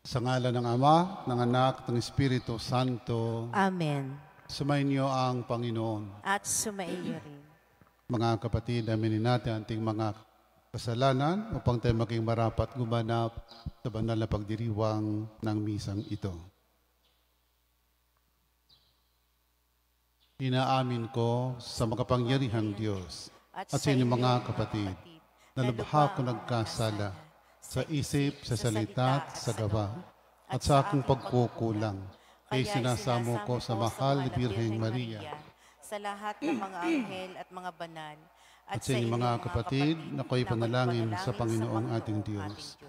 Sa ngalan ng Ama, ng Anak, ng Espiritu Santo. Amen. Sumainyo ang Panginoon. At sumaiyo rin. Mga kapatid, aminin natin ating mga kasalanan upang tayo maging marapat gumanap sa banal na pagdiriwang ng misang ito. Inaamin ko sa makapangyarihang Diyos at sa inyong mga kapatid na lubha ko nagkasala sa isip, sa salita at sa gawa at sa aking pagkukulang. Kaya sinasamo ko sa mahal ni Birheng Maria, sa lahat ng mga anghel at mga banal, at sa inyong mga kapatid na ako'y panalangin sa Panginoong ating Diyos.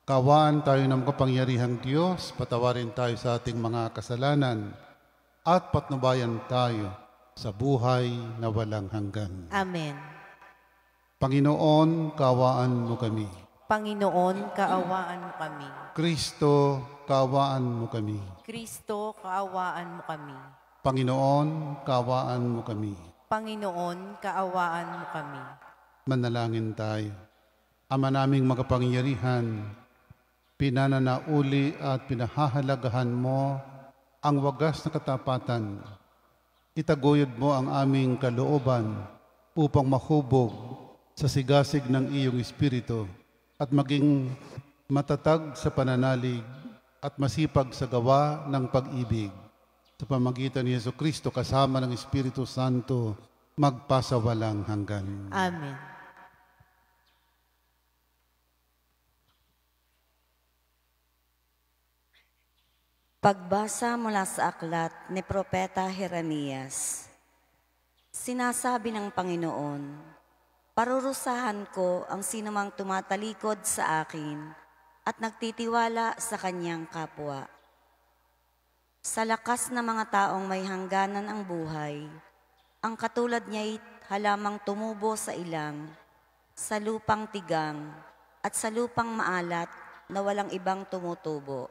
Kawaan tayo ng makapangyarihang Diyos, patawarin tayo sa ating mga kasalanan, at patnubayan tayo sa buhay na walang hanggan. Amen. Panginoon, kaawaan mo kami. Panginoon, kaawaan mo kami. Kristo, kaawaan mo kami. Kristo, kaawaan mo kami. Panginoon, kaawaan mo kami. Panginoon, kaawaan mo kami. Manalangin tayo. Ama naming makapangyarihan, pinananauli at pinahahalagahan mo ang wagas na katapatan. Itaguyod mo ang aming kalooban upang mahubog sa sigasig ng iyong Espiritu at maging matatag sa pananalig at masipag sa gawa ng pag-ibig. Sa pamagitan ni Jesucristo kasama ng Espiritu Santo, magpasawalang hanggan. Amen. Pagbasa mula sa aklat ni Propeta Jeremias. Sinasabi ng Panginoon, parurusahan ko ang sinumang tumatalikod sa akin at nagtitiwala sa kanyang kapwa. Sa lakas na mga taong may hangganan ang buhay, ang katulad niya'y halamang tumubo sa ilang, sa lupang tigang at sa lupang maalat na walang ibang tumutubo.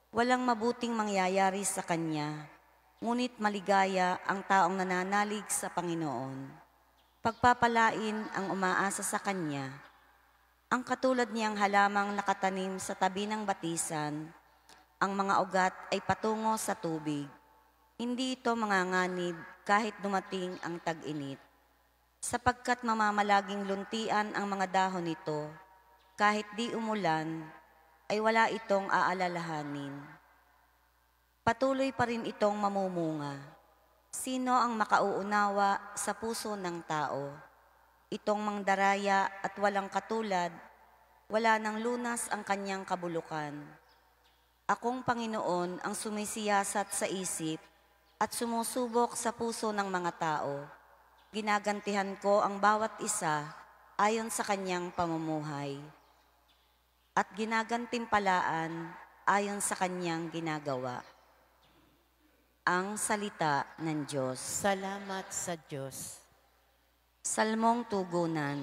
Walang mabuting mangyayari sa kanya, ngunit maligaya ang taong nananalig sa Panginoon. Pagpapalain ang umaasa sa kanya, ang katulad niyang halamang nakatanim sa tabi ng batisan, ang mga ugat ay patungo sa tubig. Hindi ito manganganib kahit dumating ang tag-init, sapagkat mamamalaging luntian ang mga dahon nito, kahit di umulan, ay wala itong aalalahanin. Patuloy pa rin itong mamumunga. Sino ang makauunawa sa puso ng tao? Itong mangdaraya at walang katulad, wala nang lunas ang kanyang kabulukan. Akong Panginoon ang sumisiyasat sa isip at sumusubok sa puso ng mga tao. Ginagantihan ko ang bawat isa ayon sa kanyang pamumuhay at ginagantimpalaan ayon sa kanyang ginagawa. Ang salita ng Diyos. Salamat sa Diyos. Salmong tugunan.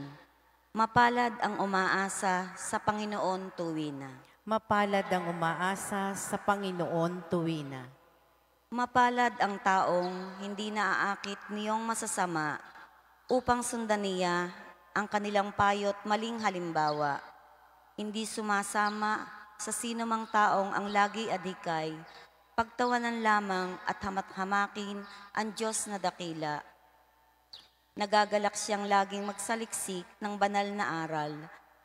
Mapalad ang umaasa sa Panginoon tuwina. Mapalad ang umaasa sa Panginoon tuwina. Mapalad ang taong hindi naaakit niyong masasama upang sundan niya ang kanilang payot maling halimbawa. Hindi sumasama sa sinumang taong ang lagi adhikay, pagtawanan lamang at hamat-hamakin ang Diyos na dakila. Nagagalak siyang laging magsaliksik ng banal na aral.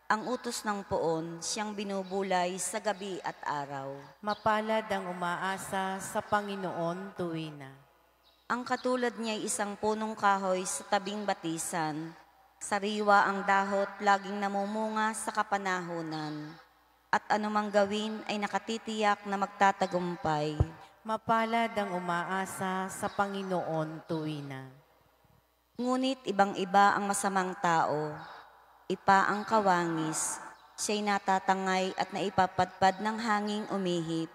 Ang utos ng poon siyang binubulay sa gabi at araw. Mapalad ang umaasa sa Panginoon tuwina. Ang katulad niya ay isang punong kahoy sa tabing batisan. Sariwa ang dahot, laging namumunga sa kapanahunan. At anumang gawin ay nakatitiyak na magtatagumpay. Mapalad ang umaasa sa Panginoon tuwina. Ngunit ibang-iba ang masamang tao. Ipa ang kawangis, siya'y natatangay at naipapadpad ng hanging umihip.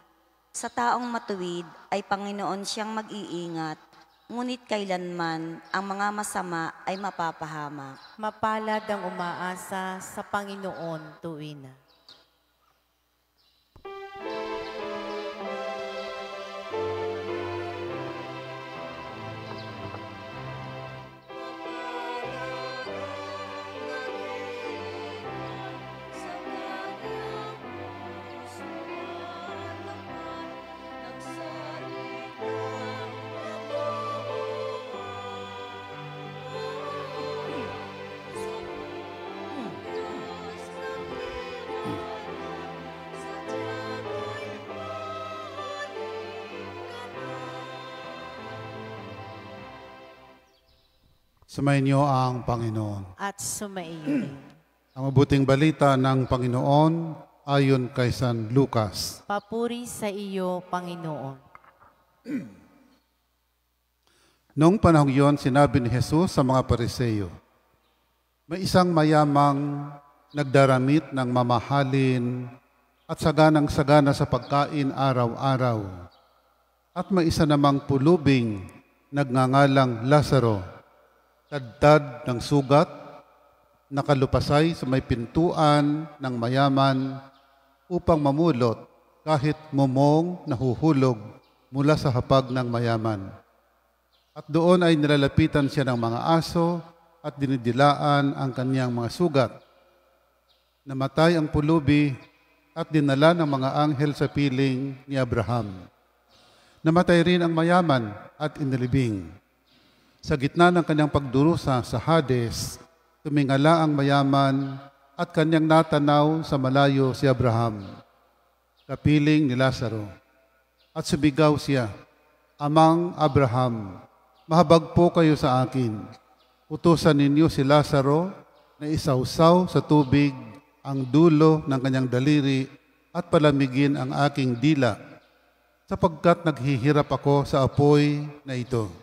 Sa taong matuwid ay Panginoon siyang mag-iingat, ngunit kailanman ang mga masama ay mapapahamak. Mapalad ang umaasa sa Panginoon tuwina. Sumayin niyo ang Panginoon. at sumaiyo rin. Ang mabuting balita ng Panginoon ayon kay San Lucas. Papuri sa iyo, Panginoon. Noong panahong yon, sinabi ni Jesus sa mga Pariseo, may isang mayamang nagdaramit ng mamahalin at saganang-sagana sa pagkain araw-araw. At may isa namang pulubing nagngangalang Lazaro, tadtad ng sugat, nakalupasay sa may pintuan ng mayaman upang mamulot kahit mumong nahuhulog mula sa hapag ng mayaman. At doon ay nilalapitan siya ng mga aso at dinidilaan ang kaniyang mga sugat. Namatay ang pulubi at dinala ng mga anghel sa piling ni Abraham. Namatay rin ang mayaman at inilibing. Sa gitna ng kanyang pagdurusa sa Hades, tumingala ang mayaman at kanyang natanaw sa malayo si Abraham, kapiling ni Lazaro. At sumigaw siya, Amang Abraham, mahabag po kayo sa akin. Utusan ninyo si Lazaro na isawsaw sa tubig ang dulo ng kanyang daliri at palamigin ang aking dila, sapagkat naghihirap ako sa apoy na ito.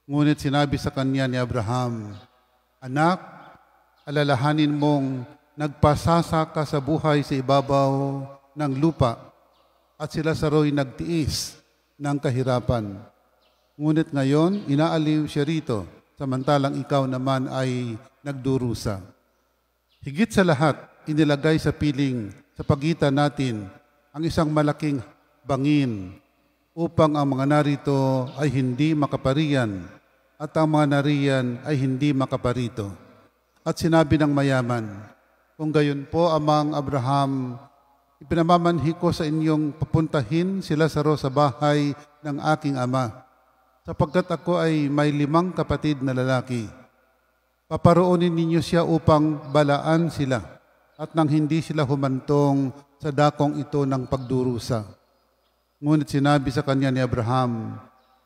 Ngunit sinabi sa kanya ni Abraham, Anak, alalahanin mong nagpasasa ka sa buhay sa ibabaw ng lupa at si Lazaro'y nagtiis ng kahirapan. Ngunit ngayon, inaaliw siya rito, samantalang ikaw naman ay nagdurusa. Higit sa lahat, inilagay sa piling sa pagitan natin ang isang malaking bangin upang ang mga narito ay hindi makaparian at ang mga nariyan ay hindi makaparito. At sinabi ng mayaman, kung gayon po, Amang Abraham, ipinamamanhi ko sa inyong papuntahin si Lazaro sa bahay ng aking ama, sapagkat ako ay may 5 kapatid na lalaki. Paparoonin ninyo siya upang balaan sila at nang hindi sila humantong sa dakong ito ng pagdurusa. Ngunit sinabi sa kanya ni Abraham,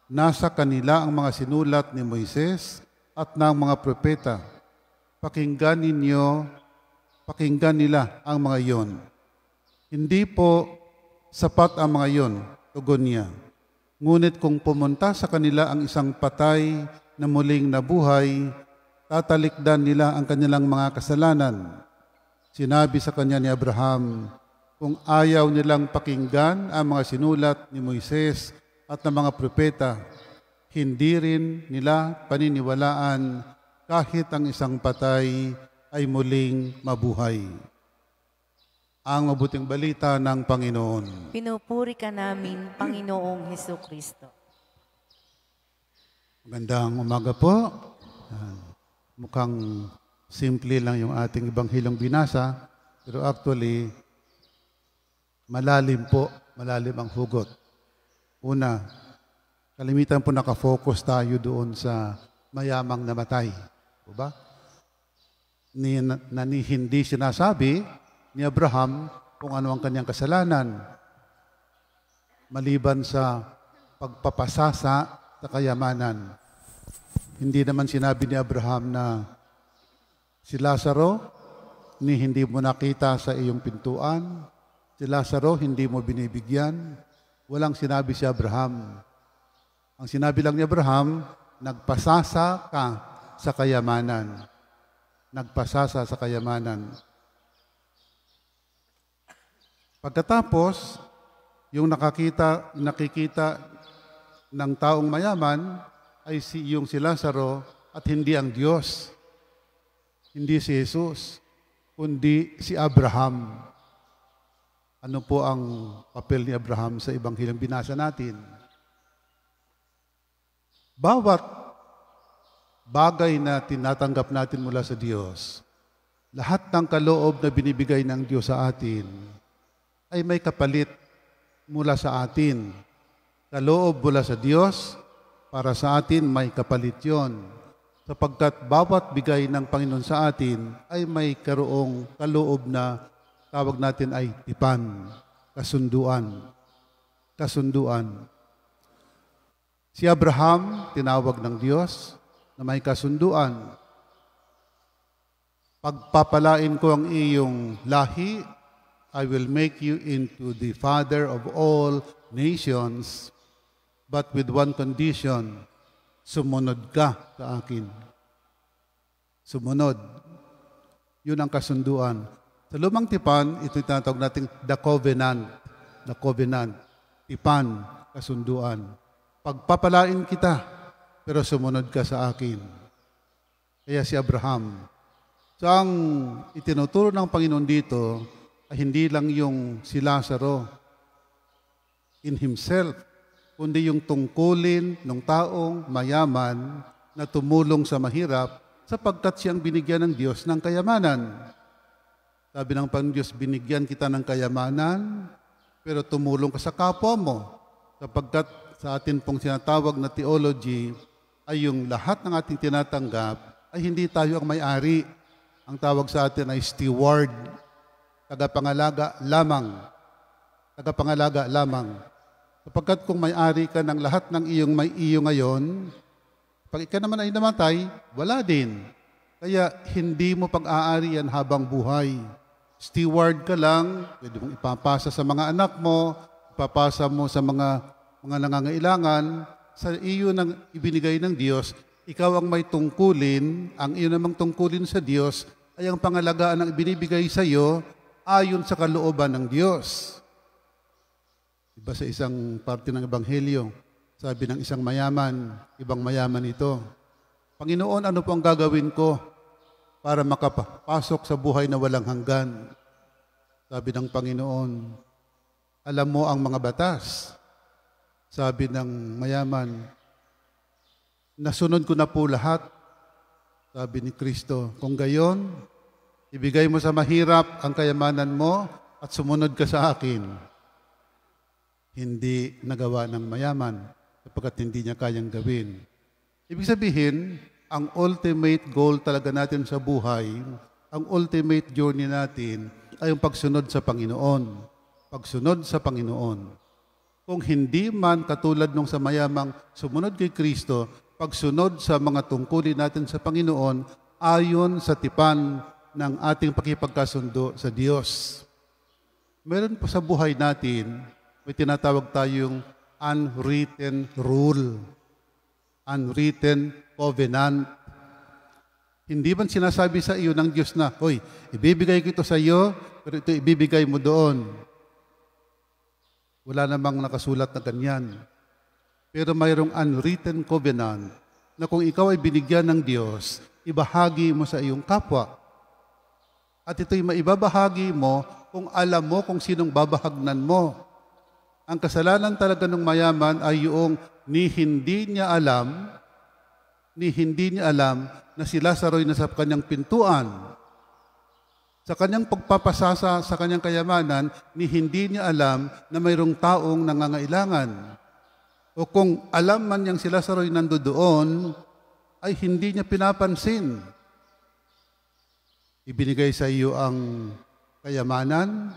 nasa kanila ang mga sinulat ni Moises at ng mga propeta. Pakinggan nila ang mga iyon. Hindi po sapat ang mga iyon, tugon niya. Ngunit kung pumunta sa kanila ang isang patay na muling nabuhay, tatalikdan nila ang kanilang mga kasalanan. Sinabi sa kanya ni Abraham, kung ayaw nilang pakinggan ang mga sinulat ni Moises at ng mga propeta, hindi rin nila paniniwalaan kahit ang isang patay ay muling mabuhay. Ang mabuting balita ng Panginoon. Pinupuri ka namin, Panginoong Hesukristo. Magandang umaga po. Mukhang simple lang yung ating Ebanghilyong binasa, pero actually, malalim ang hugot. Una, kalimitan po nakafocus tayo doon sa mayamang namatay. O ba? Hindi sinasabi ni Abraham kung ano ang kanyang kasalanan, maliban sa pagpapasasa sa kayamanan. Hindi naman sinabi ni Abraham na si Lazaro, hindi mo nakita sa iyong pintuan, si Lazaro, hindi mo binibigyan. Walang sinabi si Abraham. Ang sinabi lang ni Abraham, nagpasasa ka sa kayamanan. Nagpasasa sa kayamanan. Pagkatapos, yung nakikita ng taong mayaman ay yung si Lazaro at hindi ang Diyos. Hindi si Jesus, kundi si Abraham. Ano po ang papel ni Abraham sa Ebanghilyong binasa natin? Bawat bagay na tinatanggap natin mula sa Diyos, lahat ng kaloob na binibigay ng Diyos sa atin, ay may kapalit mula sa atin. Kaloob mula sa Diyos, para sa atin may kapalit yon. Sapagkat bawat bigay ng Panginoon sa atin ay may karoong kaloob na tawag natin ay tipan, kasunduan. Si Abraham, tinawag ng Diyos, na may kasunduan. Pagpapalain ko ang iyong lahi, I will make you into the father of all nations, but with one condition, sumunod ka sa akin. Sumunod. Yun ang kasunduan. Sa lumang tipan, ito tinatawag natin the covenant. The covenant. Tipan, kasunduan. Pagpapalain kita, pero sumunod ka sa akin. Kaya si Abraham. So ang itinuturo ng Panginoon dito ay hindi lang yung si Lazaro in himself, kundi yung tungkulin ng taong mayaman na tumulong sa mahirap sapagkat siyang binigyan ng Diyos ng kayamanan. Sabi ng Panginoon Diyos, binigyan kita ng kayamanan, pero tumulong ka sa kapwa mo. Sapagkat sa atin pong sinatawag na theology, ay yung lahat ng ating tinatanggap ay hindi tayo ang may-ari. Ang tawag sa atin ay steward, tagapangalaga lamang. Tagapangalaga lamang. Sapagkat kung may-ari ka ng lahat ng iyong may iyo ngayon, pag ika naman ay namatay, wala din. Kaya hindi mo pag-aarian habang buhay. Steward ka lang, pwede mong ipapasa sa mga anak mo, ipapasa mo sa mga nangangailangan, sa iyo nang ibinigay ng Diyos, ikaw ang may tungkulin, ang iyo namang tungkulin sa Diyos, ay ang pangalagaan ng ibinibigay sa iyo ayon sa kalooban ng Diyos. Iba sa isang parte ng Ebanghelyo, sabi ng isang mayaman, ibang mayaman ito, Panginoon, ano po ang gagawin ko para makapasok sa buhay na walang hanggan? Sabi ng Panginoon, alam mo ang mga batas. Sabi ng mayaman, nasunod ko na po lahat. Sabi ni Kristo, kung gayon, ibigay mo sa mahirap ang kayamanan mo at sumunod ka sa akin. Hindi nagawa ng mayaman sapagkat hindi niya kayang gawin. Ibig sabihin, ang ultimate goal talaga natin sa buhay, ang ultimate journey natin ay yung pagsunod sa Panginoon. Pagsunod sa Panginoon. Kung hindi man katulad nung sa mayamang sumunod kay Kristo, pagsunod sa mga tungkulin natin sa Panginoon ayon sa tipan ng ating pakipagkasundo sa Diyos. Meron po sa buhay natin, may tinatawag tayong unwritten rule, unwritten covenant. Hindi man sinasabi sa iyo ng Diyos na, hoy, ibibigay ko ito sa iyo, pero ito ibibigay mo doon. Wala namang nakasulat na ganyan. Pero mayroong unwritten covenant na kung ikaw ay binigyan ng Diyos, ibahagi mo sa iyong kapwa. At ito'y maibabahagi mo kung alam mo kung sinong babahagnan mo. Ang kasalanan talaga ng mayaman ay yung hindi niya alam na si Lazaro'y nasa kanyang pintuan. Sa kanyang pagpapasasa sa kanyang kayamanan, hindi niya alam na mayroong taong nangangailangan. O kung alam man niyang si Lazaro'y nandoon, ay hindi niya pinapansin. Ibinigay sa iyo ang kayamanan,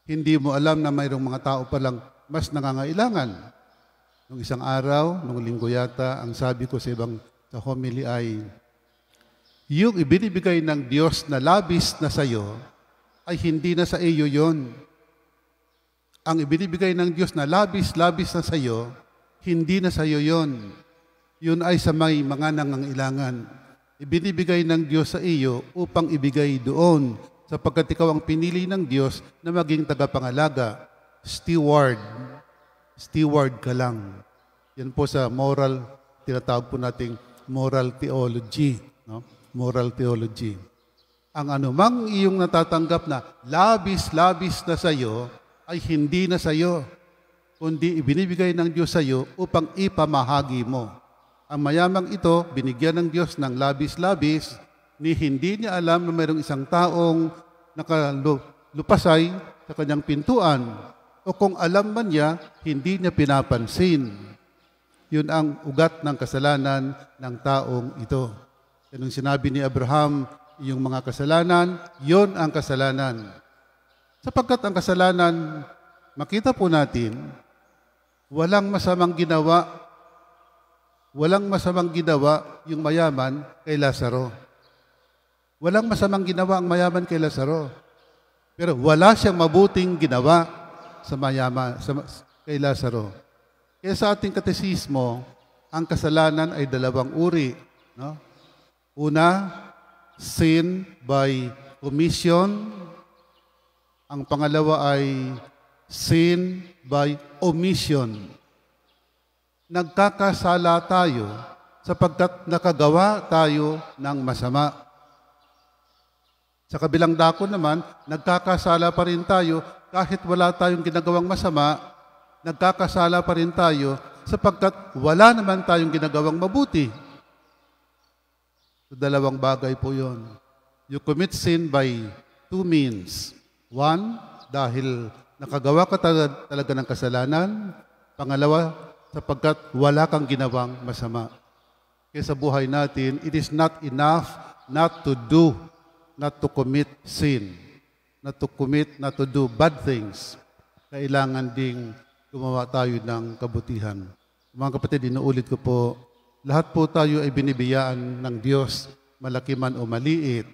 hindi mo alam na mayroong mga tao palang mas nangangailangan. Nung isang araw, nung linggo yata, ang sabi ko sa homily ay, yung ibinibigay ng Diyos na labis na sa iyo, ay hindi na sa iyo yon. Ang ibinibigay ng Diyos na labis-labis na sa iyo, hindi na sa iyo yon. Yun ay sa may mga nangangailangan. Ibinibigay ng Diyos sa iyo upang ibigay doon, sapagkat ikaw ang pinili ng Diyos na maging tagapangalaga. Steward. Steward ka lang. Yan po sa moral, tinatawag po nating moral theology. No? Moral theology. Ang anumang iyong natatanggap na labis-labis na sa iyo, ay hindi na sa iyo, kundi ibinibigay ng Diyos sa iyo upang ipamahagi mo. Ang mayamang ito, binigyan ng Diyos ng labis-labis, hindi niya alam na mayroong isang taong nakalupasay sa kanyang pintuan. O kung alam man niya, hindi niya pinapansin. Yun ang ugat ng kasalanan ng taong ito. Yan ang sinabi ni Abraham, yung mga kasalanan, yun ang kasalanan. Sapagkat ang kasalanan, makita po natin, walang masamang ginawa walang masamang ginawa yung mayaman kay Lazaro. Walang masamang ginawa ang mayaman kay Lazaro. Pero wala siyang mabuting ginawa sa mayaman, kay Lazaro. Kaya sa ating katesismo, ang kasalanan ay dalawang uri. No? Una, sin by commission. Ang pangalawa ay sin by omission. Nagkakasala tayo sapagkat nakagawa tayo ng masama. Sa kabilang dako naman, nagkakasala pa rin tayo kahit wala tayong ginagawang masama, nagkakasala pa rin tayo sapagkat wala naman tayong ginagawang mabuti. So, dalawang bagay po yun. You commit sin by two means. One, dahil nakagawa ka talaga ng kasalanan. Pangalawa, sapagkat wala kang ginawang masama. Kaya sa buhay natin, it is not enough not to do, not to commit sin, not to do bad things. Kailangan ding gumawa tayo ng kabutihan. Mga kapatid, inuulit ko po, lahat po tayo ay binibiyaan ng Diyos, malaki man o maliit.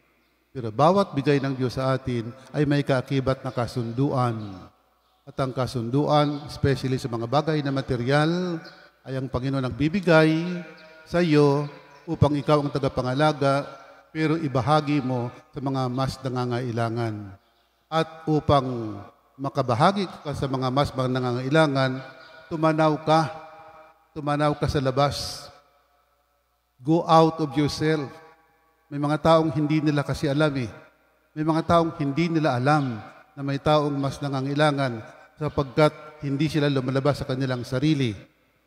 Pero bawat bigay ng Diyos sa atin ay may kaakibat na kasunduan. At ang kasunduan, especially sa mga bagay na material, ay ang Panginoon ang bibigay sa iyo upang ikaw ang tagapangalaga, pero ibahagi mo sa mga mas nangangailangan. At upang makabahagi ka sa mga mas nangangailangan, tumanaw ka sa labas. Go out of yourself. May mga taong hindi nila kasi alam eh. May mga taong hindi nila alam na may taong mas nangangailangan sapagkat hindi sila lumalabas sa kanilang sarili,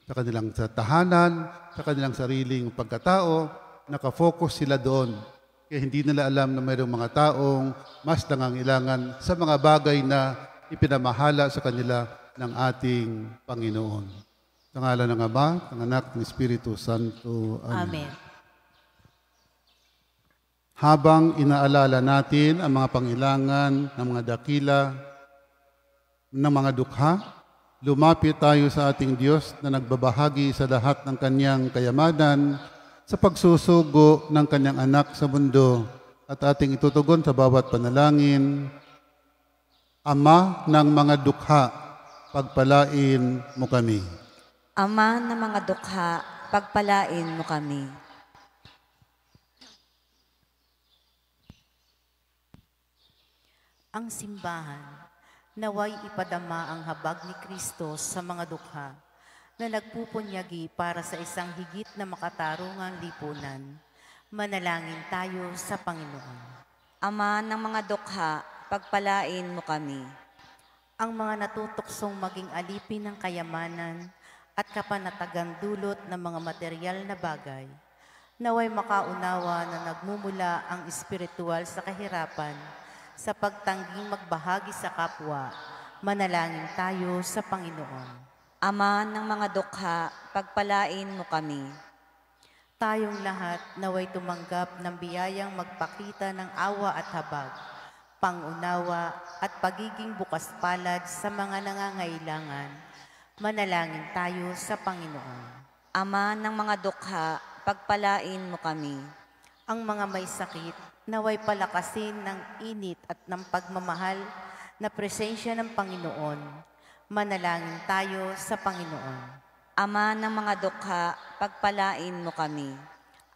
sa kanilang tahanan, sa kanilang sariling pagkatao, nakafocus sila doon. Kaya hindi nila alam na mayroong mga taong mas nangangailangan sa mga bagay na ipinamahala sa kanila ng ating Panginoon. Sa ngalan ng Ama, ng Anak, ng Espiritu Santo. Amen. Amen. Habang inaalala natin ang mga pangailangan ng mga dakila, ng mga dukha, lumapit tayo sa ating Diyos na nagbabahagi sa lahat ng Kanyang kayamanan sa pagsusugo ng Kanyang anak sa mundo at ating itutugon sa bawat panalangin. Ama ng mga dukha, pagpalain mo kami. Ama ng mga dukha, pagpalain mo kami. Ang simbahan, naway ipadama ang habag ni Kristo sa mga dukha na nagpupunyagi para sa isang higit na makatarungang lipunan. Manalangin tayo sa Panginoon. Ama ng mga dukha, pagpalain mo kami. Ang mga natutuksong maging alipin ng kayamanan at kapanatagang dulot ng mga material na bagay, naway makaunawa na nagmumula ang espiritual sa kahirapan sa pagtangging magbahagi sa kapwa. Manalangin tayo sa Panginoon. Ama ng mga dukha, pagpalain mo kami. Tayong lahat naway tumanggap ng biyayang magpakita ng awa at habag, pangunawa at pagiging bukas palad sa mga nangangailangan. Manalangin tayo sa Panginoon. Ama ng mga dukha, pagpalain mo kami. Ang mga may sakit, naway palakasin ng init at ng pagmamahal na presensya ng Panginoon. Manalangin tayo sa Panginoon. Ama ng mga dukha, pagpalain mo kami.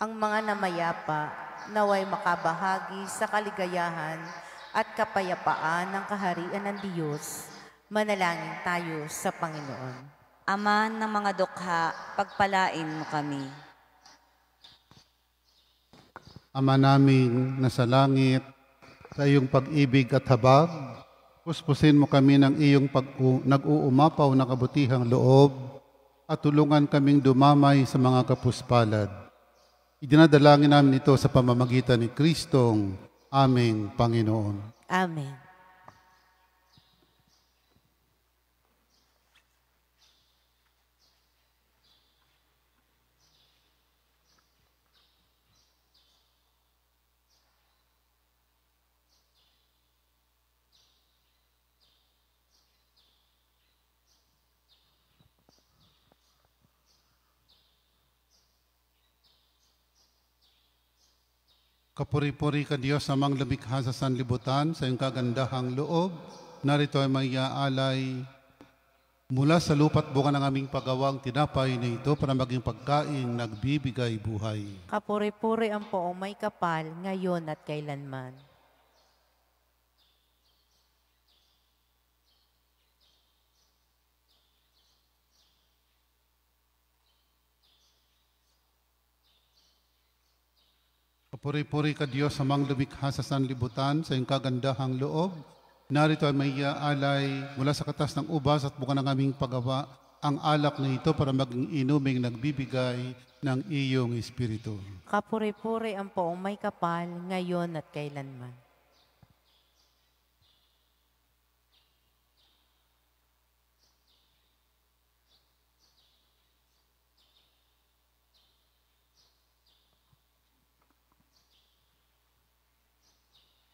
Ang mga namayapa, naway makabahagi sa kaligayahan at kapayapaan ng kaharian ng Diyos. Manalangin tayo sa Panginoon. Ama ng mga dukha, pagpalain mo kami. Ama naming nasa langit, sa iyong pag-ibig at habag, puspusin mo kami ng iyong nag-uumapaw na kabutihang loob at tulungan kaming dumamay sa mga kapuspalad. Idinadalangin namin ito sa pamamagitan ni Kristong aming Panginoon. Amen. Kapuri-puri ka Diyos amang lumikha sa sanlibutan sa iyong kagandahang loob. Narito ay may alay mula sa lupa't bunga ng aming paggawang tinapay na ito para maging pagkaing nagbibigay buhay. Kapuri-puri ang poong may kapal, ngayon at kailanman. Kapuri-puri ka Diyos amang lumikha sa sanlibutan sa iyong kagandahang loob. Narito ay may alay mula sa katas ng ubas at bunga ng aming paggawa ang alak na ito para maging inuming nagbibigay ng iyong Espiritu. Kapuri-puri ang poong may kapal, ngayon at kailanman.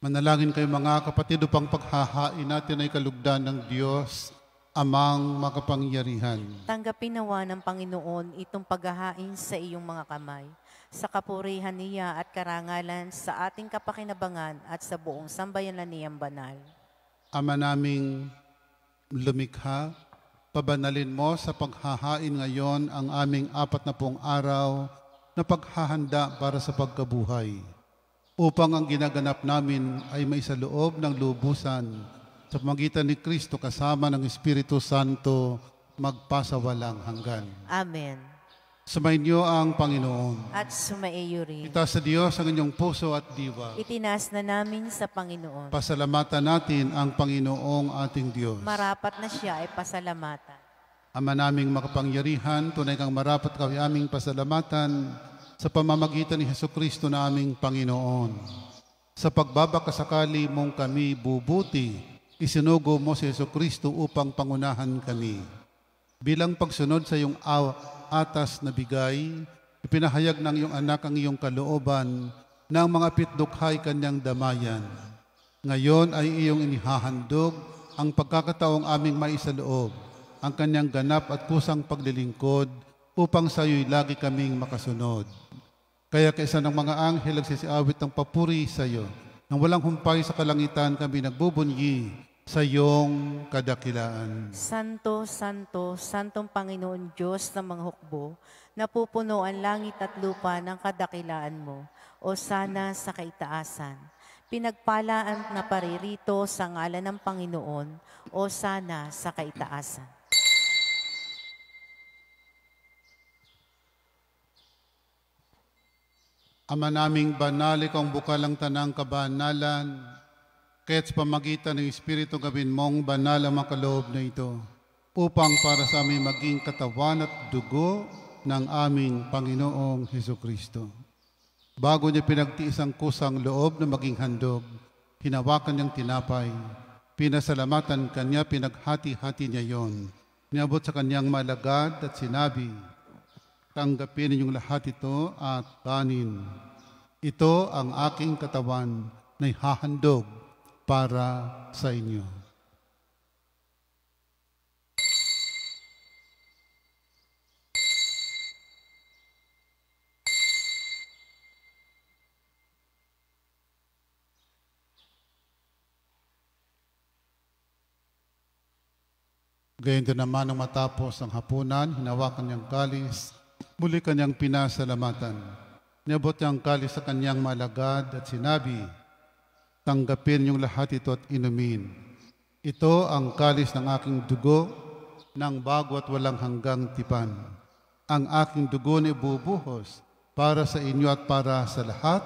Manalangin kayo mga kapatid upang paghahain natin ay kalugdan ng Diyos, amang makapangyarihan. Tanggapin nawa ng Panginoon itong paghahain sa iyong mga kamay, sa kapurihan niya at karangalan sa ating kapakinabangan at sa buong sambayanan niyang banal. Ama naming lumikha, pabanalin mo sa paghahain ngayon ang aming 40 araw na paghahanda para sa pagkabuhay, upang ang ginaganap namin ay maisaloob ng lubusan sa pamagitan ni Kristo kasama ng Espiritu Santo magpasawalang hanggan. Amen. Sumainyo ang Panginoon. At sumaiyo rin. Itaas sa Diyos ang inyong puso at diwa. Itinaas na namin sa Panginoon. Pasalamatan natin ang Panginoong ating Diyos. Marapat na siya ay pasalamatan. Ama naming makapangyarihan, tunay kang marapat kami aming pasalamatan sa pamamagitan ni Hesukristo na aming Panginoon. Sa pagbabakasakali mong kami bubuti, isinugo mo si Hesukristo upang pangunahan kami. Bilang pagsunod sa iyong atas na bigay, ipinahayag ng iyong anak ang iyong kalooban ng mga pitdukhay kanyang damayan. Ngayon ay iyong inihahandog ang pagkakataong aming maisaloob, ang kanyang ganap at kusang paglilingkod upang sa iyo'y lagi kaming makasunod. Kaya kaisa ng mga anghel nagsisiawit ng papuri sa iyo, nang walang humpay sa kalangitan kami nagbubunyi sa iyong kadakilaan. Santo, Santo, Santong Panginoon Diyos ng mga hukbo, napupuno ang langit at lupa ng kadakilaan mo, o sana sa kaitaasan. Pinagpalaan na paririto sa ngalan ng Panginoon, o sana sa kaitaasan. Ama naming banal, ikaw ang bukal ang tanang kabanalan, kaya't sa pamagitan ng Espiritu gawin mong banal ang makaloob na ito, upang para sa aming maging katawan at dugo ng aming Panginoong Hesukristo. Bago niya pinagtiis ang kusang loob na maging handog, hinawakan niyang tinapay, pinasalamatan kanya, pinaghati-hati niya yon. Niabot sa kanyang malagad at sinabi, tanggapin ninyong lahat ito at kanin. Ito ang aking katawan na ihahandog para sa inyo. Gayon din naman nang matapos ang hapunan, hinawakan niyang kalis, muli kanyang pinasalamatan. Niabot niya ang kalis sa kanyang malagad at sinabi, tanggapin niyong lahat ito at inumin. Ito ang kalis ng aking dugo, ng bago at walang hanggang tipan. Ang aking dugo na ibubuhos para sa inyo at para sa lahat,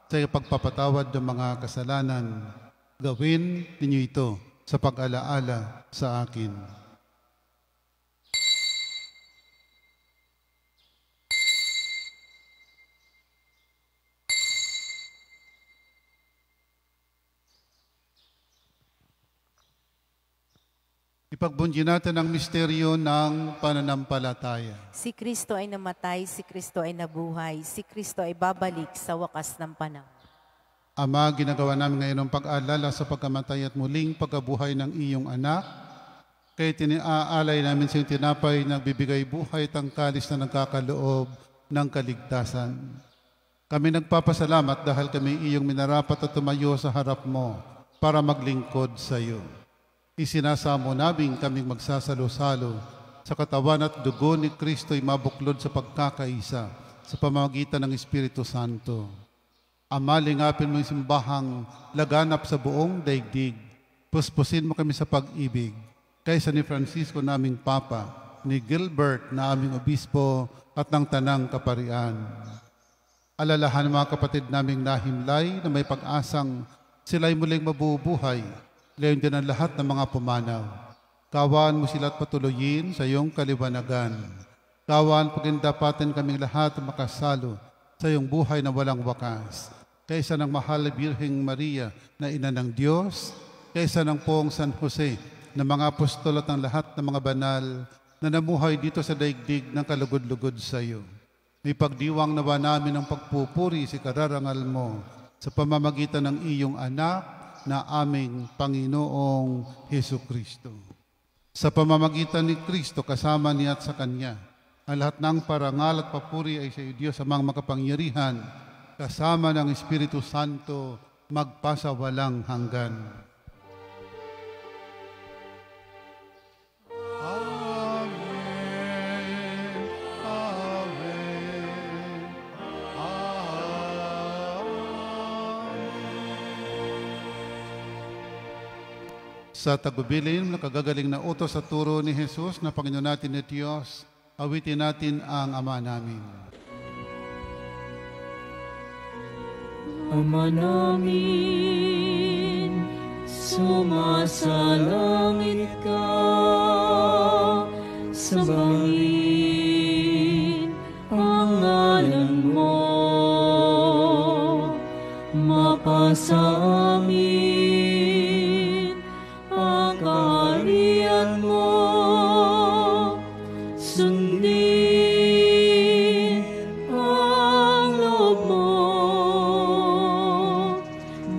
sa pagpapatawad ng mga kasalanan. Gawin ninyo ito sa pag-alaala sa akin. Ipagbunyi natin ang misteryo ng pananampalataya. Si Kristo ay namatay, si Kristo ay nabuhay, si Kristo ay babalik sa wakas ng panahon. Ama, ginagawa namin ngayon ang pag-alala sa pagkamatay at muling pagkabuhay ng iyong anak. Kaya tiniaalay namin sa iyong tinapay na bibigay buhay at ang kalis na nagkakaloob ng kaligtasan. Kami nagpapasalamat dahil kami iyong minarapat at tumayo sa harap mo para maglingkod sa iyo. Isinasamo namin kaming magsasalo-salo sa katawan at dugo ni Kristo'y mabuklod sa pagkakaisa sa pamamagitan ng Espiritu Santo. Ama, lingapin mo yung simbahang laganap sa buong daigdig. Puspusin mo kami sa pag-ibig. Kaysa ni Francisco naming Papa, ni Gilbert na aming obispo at ng Tanang Kaparian. Alalahan mga kapatid naming nahimlay na may pag-asang sila'y muling mabubuhay, gayon din ang lahat ng mga pumanaw. Kawan mo sila at patuloyin sa iyong kaliwanagan. Kawan pagindapatin kaming lahat na makasalo sa iyong buhay na walang wakas. Kaysa ng mahal na Birheng Maria na ina ng Diyos, kaysa ng poong San Jose na mga apostol at ang lahat ng mga banal na namuhay dito sa daigdig ng kalugod-lugod sa iyo. May pagdiwang nawa namin ng pagpupuri si kararangal mo sa pamamagitan ng iyong anak na aming Panginoong Hesukristo. Sa pamamagitan ni Kristo kasama niya at sa Kanya, ang lahat ng parangal at papuri ay sa iyo, Diyos, amang makapangyarihan, kasama ng Espiritu Santo, magpasawalang hanggan. Sa tagubilin na kagagaling na utos sa turo ni Jesus na Panginoon natin at Diyos, awitin natin ang Ama namin. Ama namin, sumasalangit ka, sambahin ang ngalan mo, mapasa amin ang kaharian mo, sundin ang loob mo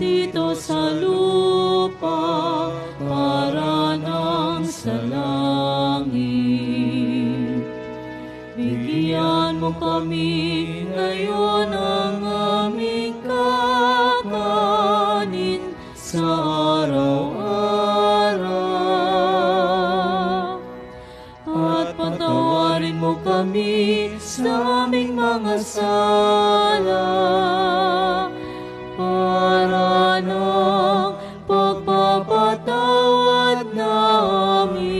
dito sa lupa para nang sa langit. Bigyan mo kami ngayon ang aming kakanin sa araw-araw, at patawarin mo kami sa aming mga sala para ng pagpapatawad namin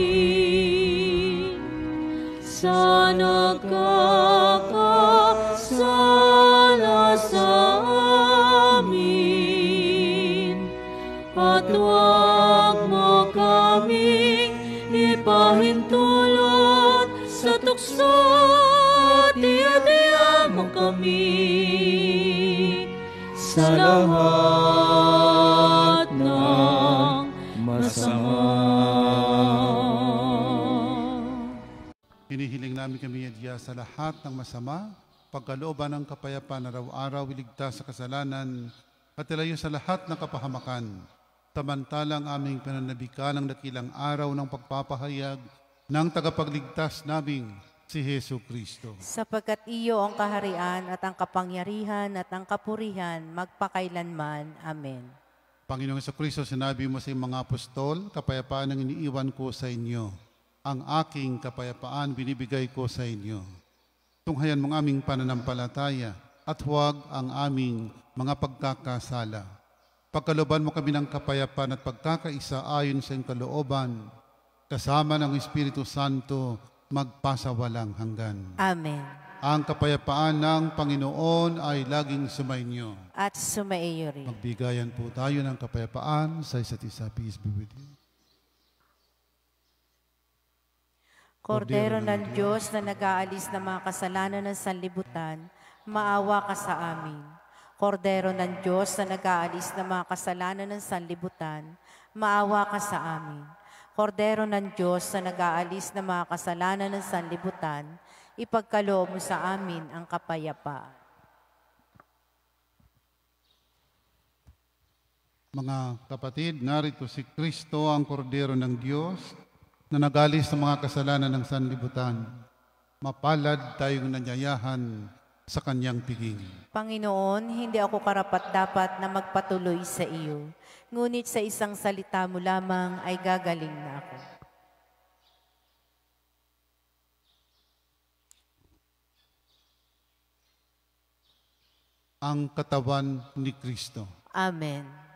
sa nagkakasala sa amin, at huwag mo kaming ipahintulot sa tukso, at iadya mo kami sa lahat ng masama. Hinihiling namin kami adya sa lahat ng masama, pagkalooban ng kapayapaan araw-araw, iligtas sa kasalanan, at ilayo sa lahat ng kapahamakan. Samantalang aming pinanabikan ng dakilang araw ng pagpapahayag ng tagapagligtas naming si Hesu Kristo. Sapagkat iyo ang kaharian at ang kapangyarihan at ang kapurihan magpakailanman. Amen. Panginoong Jesucristo, sinabi mo sa iyong mga apostol, kapayapaan ang iniiwan ko sa inyo. Ang aking kapayapaan binibigay ko sa inyo. Tunghayan mong aming pananampalataya at huwag ang aming mga pagkakasala. Pagkalooban mo kami ng kapayapaan at pagkakaisa ayon sa iyong kalooban, kasama ng Espiritu Santo, magpasawalang hanggan. Amen. Ang kapayapaan ng Panginoon ay laging sumainyo. At sumaiyo rin. Magbigayan po tayo ng kapayapaan sa isa't isa. Peace be with you. Kordero ng Diyos na nag-aalis ng mga kasalanan ng sanlibutan, maawa ka sa amin. Kordero ng Diyos na nag-aalis ng mga kasalanan ng sanlibutan, maawa ka sa amin. Kordero ng Diyos na nag-aalis ng mga kasalanan ng sanlibutan, ipagkaloob mo sa amin ang kapayapaan. Mga kapatid, narito si Kristo, ang Kordero ng Diyos, na nag-aalis ng mga kasalanan ng sanlibutan. Mapalad tayong nanyayahan sa kanyang piging. Panginoon, hindi ako karapat-dapat na magpatuloy sa iyo. Ngunit sa isang salita mo lamang ay gagaling na ako. Ang katawan ni Kristo. Amen.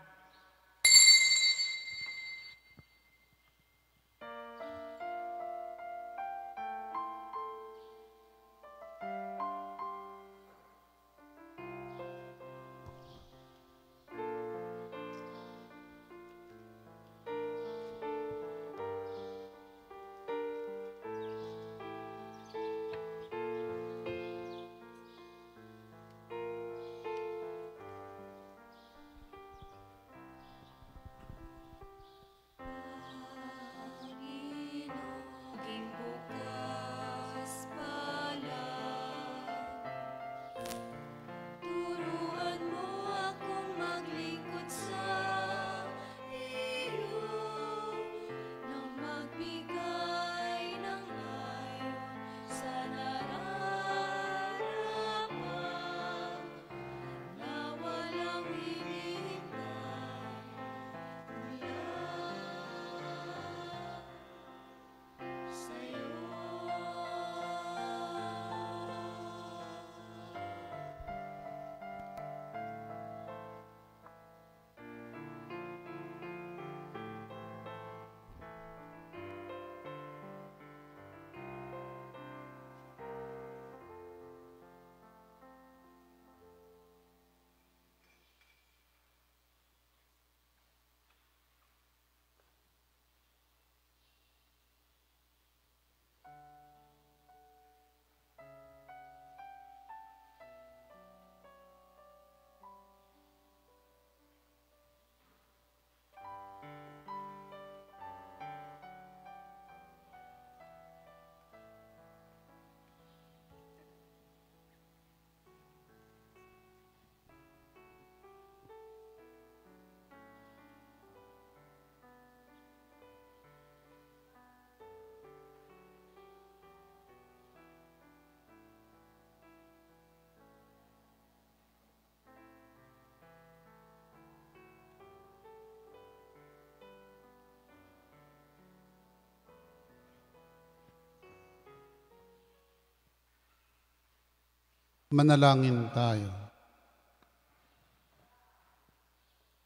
Manalangin tayo.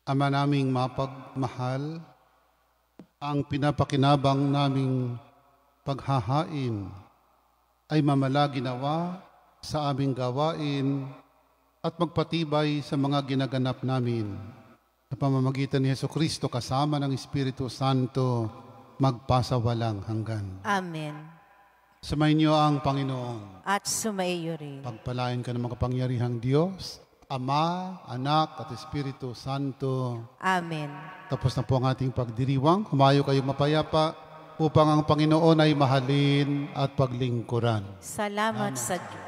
Ama naming mapagmahal, ang pinapakinabang naming paghahain ay mamalagi nawa sa aming gawain at magpatibay sa mga ginaganap namin. Sa pamamagitan ni Jesucristo kasama ng Espiritu Santo, magpasawalang hanggan. Amen. Sumayin niyo ang Panginoon. At sumaiyo rin. Pagpalain ka ng makapangyarihang Diyos, Ama, Anak, at Espiritu Santo. Amen. Tapos na po ang ating pagdiriwang. Humayo kayong mapayapa upang ang Panginoon ay mahalin at paglingkuran. Salamat sa Diyos.